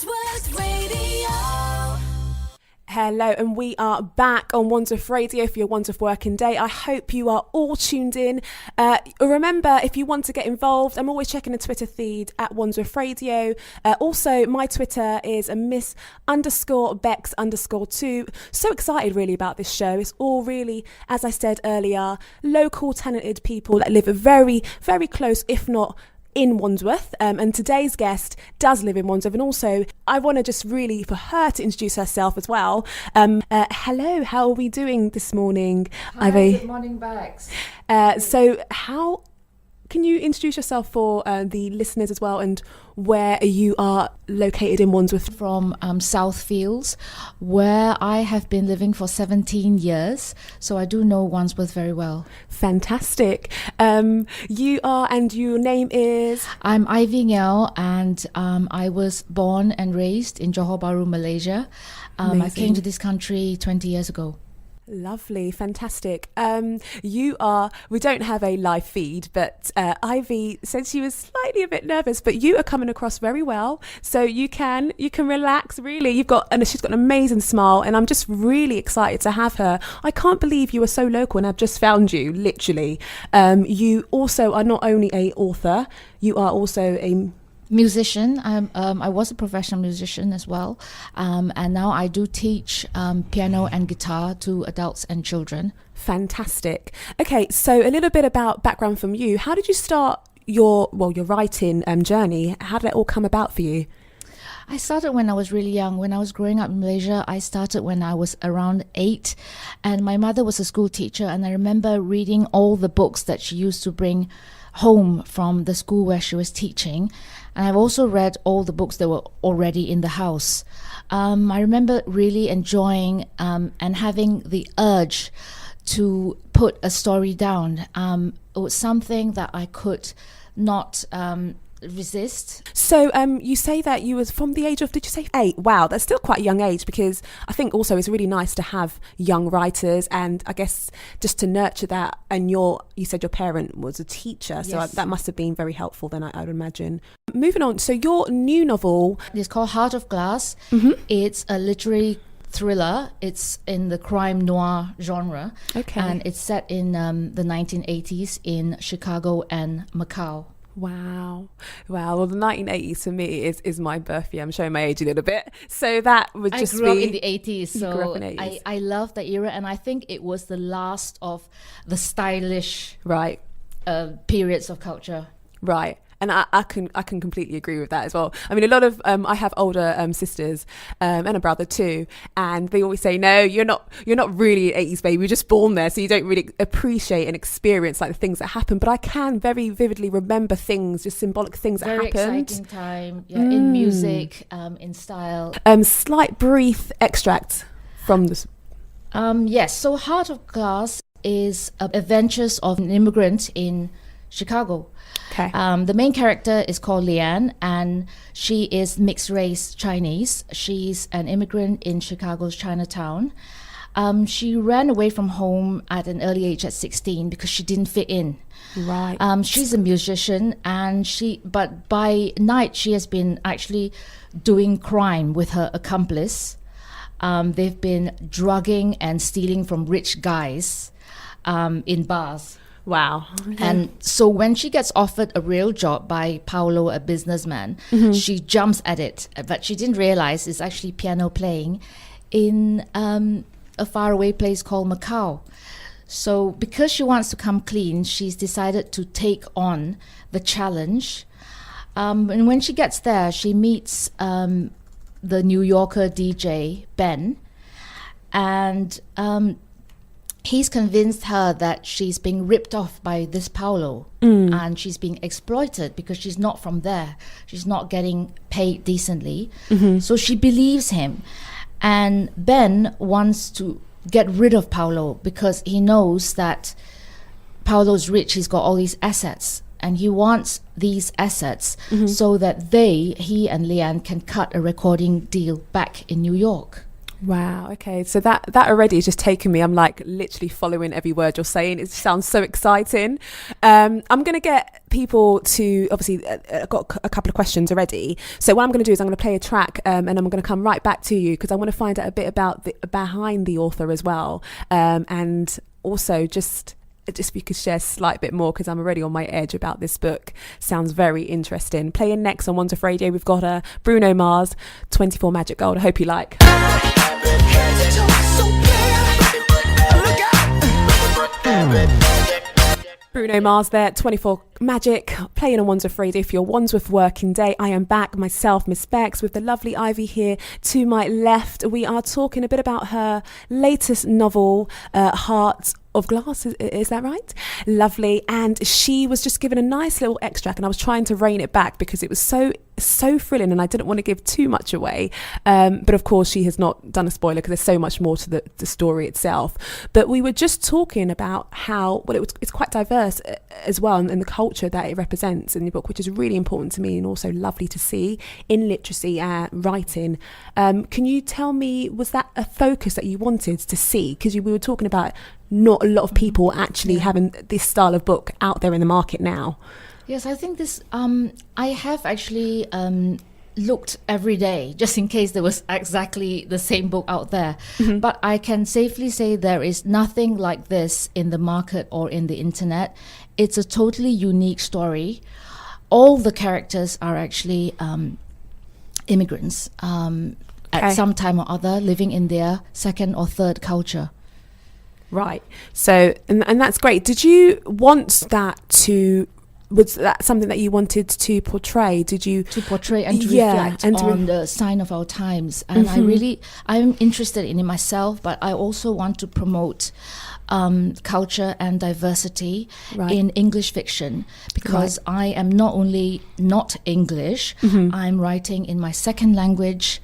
Wandsworth Radio. Hello, and we are back on Wandsworth Radio for your Wandsworth Working Day. I hope you are all tuned in. Remember, if you want to get involved, I'm always checking the Twitter feed at Wandsworth Radio. Also, my Twitter is a Ms Becks _2. So excited really about this show. It's all really, as I said earlier, local talented people that live very, very close, if not in Wandsworth, and today's guest does live in Wandsworth, and also I want to just really for her to introduce herself as well. Hello, how are we doing this morning? Hi, good morning, Becks. So how can you introduce yourself for the listeners as well, and where you are located in Wandsworth? From Southfields, where I have been living for 17 years, so I do know Wandsworth very well. Fantastic. You are, and your name is? I'm Ivy Ngel, and I was born and raised in Johor Bahru, Malaysia. I came to this country 20 years ago. Lovely, fantastic. We don't have a live feed, but Ivy said she was slightly a bit nervous, but you are coming across very well. So you can relax, really. She's got an amazing smile, and I'm just really excited to have her. I can't believe you are so local, and I've just found you, literally. You also are not only a author, you are also a musician. I was a professional musician as well, and now I do teach piano and guitar to adults and children. Fantastic. Okay, so a little bit about background from you. How did you start your writing journey? How did it all come about for you? I started when I was really young. When I was growing up in Malaysia, I started when I was around 8, and my mother was a school teacher, and I remember reading all the books that she used to bring home from the school where she was teaching. And I've also read all the books that were already in the house. I remember really enjoying and having the urge to put a story down. It was something that I could not resist. So you say that you was from the age of, did you say 8? Wow, that's still quite a young age, because I think also it's really nice to have young writers, and I guess just to nurture that. And you said your parent was a teacher, so yes. That must have been very helpful then, I would imagine. Moving on, so your new novel is called Heart of Glass. It's a literary thriller. It's in the crime noir genre. Okay. And it's set in the 1980s in Chicago and Macau. Wow. Well, the 1980s for me is my birth year. I'm showing my age a little bit. So that would just be... I grew up in the 80s, so grew up in 80s. I love that era, and I think it was the last of the stylish periods of culture. Right. And I can completely agree with that as well. I mean, a lot of I have older sisters and a brother too, and they always say, "No, you're not really an 80s baby. You're just born there, so you don't really appreciate and experience like the things that happen." But I can very vividly remember things, just symbolic things that happened. Very exciting time, in music, in style. Slight brief extract from this. Yes. So, Heart of Glass is adventures of an immigrant in Chicago. Okay. The main character is called Leanne, and she is mixed race Chinese. She's an immigrant in Chicago's Chinatown. She ran away from home at an early age at 16 because she didn't fit in. Right. She's a musician, but by night she has been actually doing crime with her accomplice. They've been drugging and stealing from rich guys in bars. Wow. Okay. And so when she gets offered a real job by Paolo, a businessman, she jumps at it. But she didn't realize it's actually piano playing in a faraway place called Macau. So because she wants to come clean, she's decided to take on the challenge. And when she gets there, she meets the New Yorker DJ, Ben. And he's convinced her that she's being ripped off by this Paolo, and she's being exploited because she's not from there. She's not getting paid decently. So she believes him. And Ben wants to get rid of Paolo because he knows that Paolo's rich. He's got all these assets, and he wants these assets so that he and Leanne can cut a recording deal back in New York. Wow. Okay. So that already is just taking me. I'm like literally following every word you're saying. It sounds so exciting. I'm going to get people to obviously. I've got a couple of questions already. So what I'm going to do is I'm going to play a track, and I'm going to come right back to you because I want to find out a bit about behind the author as well, and also just if you could share a slight bit more because I'm already on my edge about this book. Sounds very interesting. Playing next on Wandsworth Radio, we've got Bruno Mars, 24 Magic Gold. I hope you like. Bruno Mars there, 24 Magic, playing on Wandsworth Radio for your Wandsworth Working Day. I am back, myself, Ms Becks, with the lovely Ivy here to my left. We are talking a bit about her latest novel, Heart of Glass, is that right? Lovely. And she was just given a nice little extract, and I was trying to rein it back because it was so thrilling and I didn't want to give too much away, but of course she has not done a spoiler because there's so much more to the story itself. But we were just talking about how it's quite diverse as well, and the culture that it represents in the book, which is really important to me and also lovely to see in literacy and writing. Can you tell me, was that a focus that you wanted to see? Because we were talking about not a lot of people actually having this style of book out there in the market now. Yes, I think this, I have actually looked every day just in case there was exactly the same book out there. Mm-hmm. But I can safely say there is nothing like this in the market or in the internet. It's a totally unique story. All the characters are actually immigrants at some time or other, living in their second or third culture. Right. So, and that's great. Did you want was that something that you wanted to portray? Did you to portray and to reflect on the sign of our times? And I'm interested in it myself, but I also want to promote culture and diversity in English fiction, because I am not only not English, I'm writing in my second language,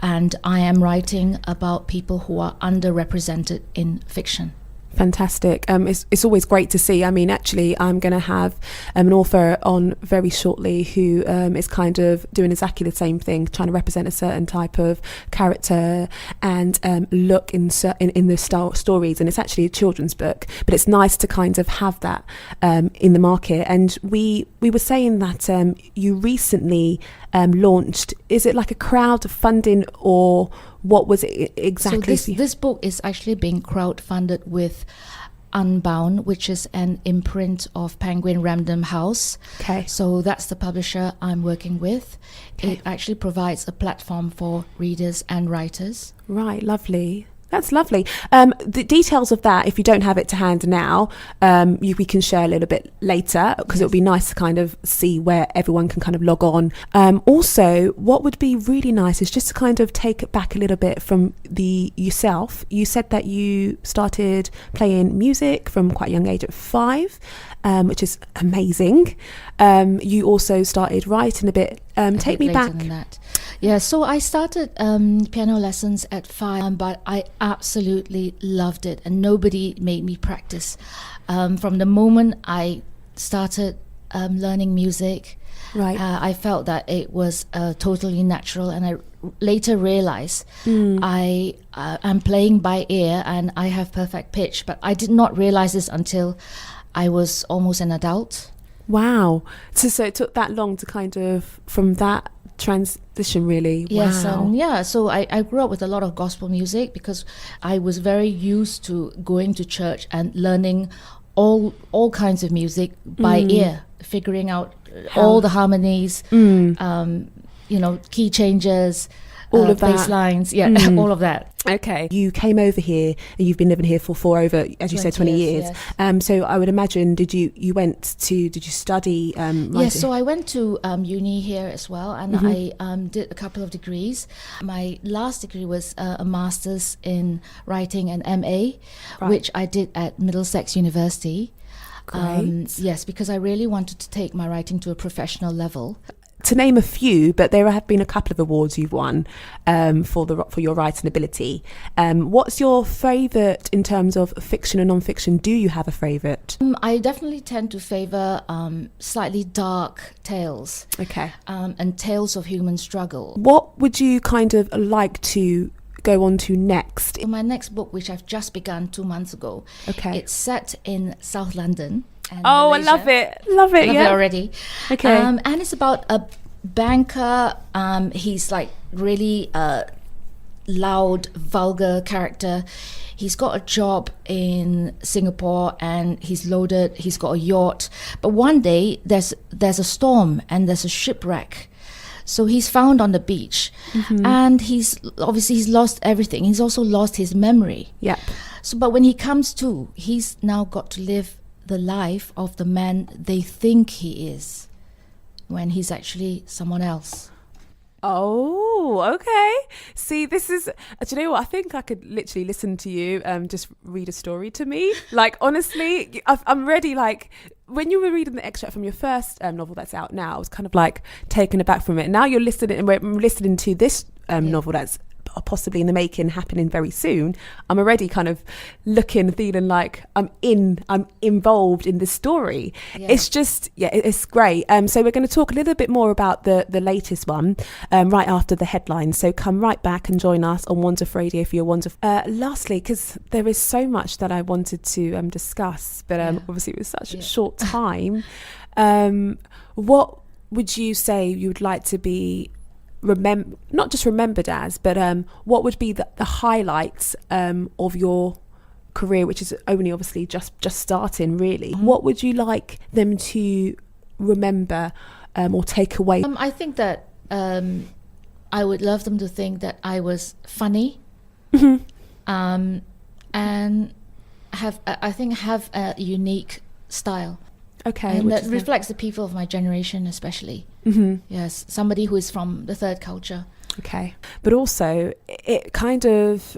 and I am writing about people who are underrepresented in fiction. Fantastic. It's always great to see. I mean, actually, I'm going to have an author on very shortly who is kind of doing exactly the same thing, trying to represent a certain type of character and look in the stories. And it's actually a children's book, but it's nice to kind of have that in the market. And we were saying that you recently launched, is it like a crowdfunding, or what was it exactly? So this book is actually being crowdfunded with Unbound, which is an imprint of Penguin Random House. Okay. So that's the publisher I'm working with. Okay. It actually provides a platform for readers and writers. Right, lovely. That's lovely. The details of that, if you don't have it to hand now, we can share a little bit later, because it would be nice to kind of see where everyone can kind of log on. Also, what would be really nice is just to kind of take it back a little bit from yourself. You said that you started playing music from quite a young age at 5, which is amazing. You also started writing a bit. Take me back. Than that. Yeah, so I started piano lessons at 5, but I absolutely loved it, and nobody made me practice. From the moment I started learning music, I felt that it was totally natural, and I later realized I'm playing by ear and I have perfect pitch, but I did not realize this until I was almost an adult. Wow. So it took that long to kind of, from that transition, really. Yes. Wow. So I grew up with a lot of gospel music because I was very used to going to church and learning all kinds of music by ear, figuring out all the harmonies, key changes, all of bass lines, all of that. Okay. You came over here and you've been living here for over, as you said, 20 years. Yes. So I would imagine, did you study writing? Yes, so I went to uni here as well, and I did a couple of degrees. My last degree was a master's in writing and MA, which I did at Middlesex University. Great. Yes, because I really wanted to take my writing to a professional level. To name a few, but there have been a couple of awards you've won for your writing ability. What's your favourite in terms of fiction and non-fiction? Do you have a favourite? I definitely tend to favour slightly dark tales. Okay. And tales of human struggle. What would you kind of like to go on to next? My next book, which I've just begun 2 months ago, Okay. it's set in South London. And Oh, Malaysia. I love it. Love it, Love yeah. it already. Okay. And it's about a banker. He's like really loud, vulgar character. He's got a job in Singapore and he's loaded. He's got a yacht. But one day there's a storm and there's a shipwreck. So he's found on the beach, and he's lost everything. He's also lost his memory. Yep. So, but when he comes to, he's now got to live the life of the man they think he is, when he's actually someone else. Oh, okay. See, this is, do you know what? I think I could literally listen to you just read a story to me. Like, honestly, I'm ready. Like, when you were reading the extract from your first novel that's out now, I was kind of like taken aback from it. Now you're listening, and we're listening to this novel that's possibly in the making, happening very soon. I'm already kind of looking, feeling like I'm involved in this story. Yeah. It's just, it's great. So we're going to talk a little bit more about the latest one right after the headlines. So come right back and join us on Wandsworth Radio for your Wandsworth. Lastly, because there is so much that I wanted to discuss, but obviously it was such a short time. What would you say you would like to be not just remembered as, but what would be the highlights of your career, which is only obviously just starting, really? What would you like them to remember or take away? I think that I would love them to think that I was funny, and have a unique style. Okay, And that reflects the people of my generation, especially. Yes, somebody who is from the third culture. Okay, but also it kind of,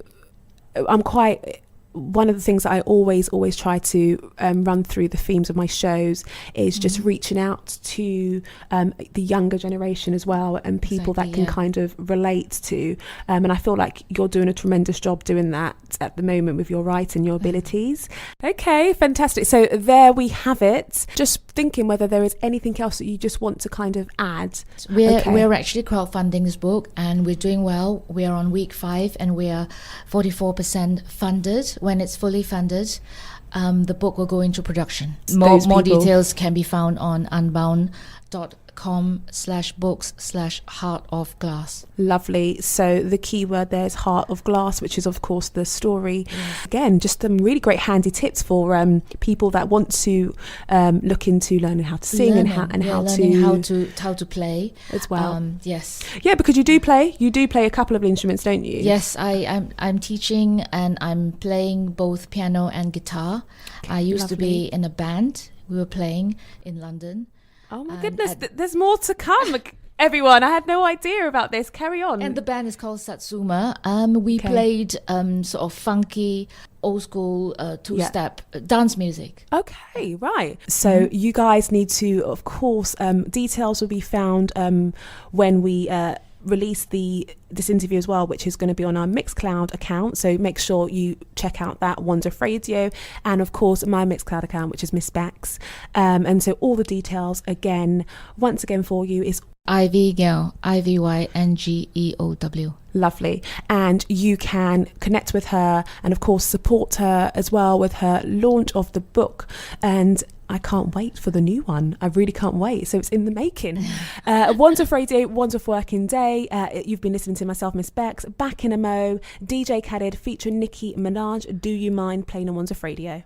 one of the things that I always try to run through the themes of my shows is just reaching out to the younger generation as well, and people that can kind of relate to. And I feel like you're doing a tremendous job doing that at the moment with your writing, your abilities. Okay, fantastic. So there we have it. Just thinking whether there is anything else that you just want to kind of add. We're actually crowdfunding this book, and we're doing well. We are on week 5, and we are 44% funded. When it's fully funded, the book will go into production. More details can be found on unbound.com/books/Heart of Glass. Lovely. So the keyword there is Heart of Glass, which is of course the story. Yes. Again, just some really great handy tips for people that want to look into learning how to sing and how to play as well. Yes. Yeah, because you do play a couple of instruments, don't you? Yes, I'm teaching, and I'm playing both piano and guitar. I used to be in a band. We were playing in London. Oh my goodness, there's more to come, everyone. I had no idea about this. Carry on. And the band is called Satsuma. We played sort of funky, old school, two-step dance music. Okay, right. So you guys need to, of course, details will be found when we release this interview as well, which is going to be on our Mixcloud account, so make sure you check out that Wandsworth Radio, and of course my Mixcloud account, which is Ms Becks, and so all the details once again for you is Ivyngeow, Ivyngeow. Lovely. And you can connect with her and of course support her as well with her launch of the book, and I can't wait for the new one. I really can't wait. So it's in the making. Wandsworth Radio, Wandsworth Working Day. You've been listening to myself, Ms Becks, Back in a Mo, DJ Khaled featuring Nicki Minaj. Do you mind playing on Wandsworth Radio?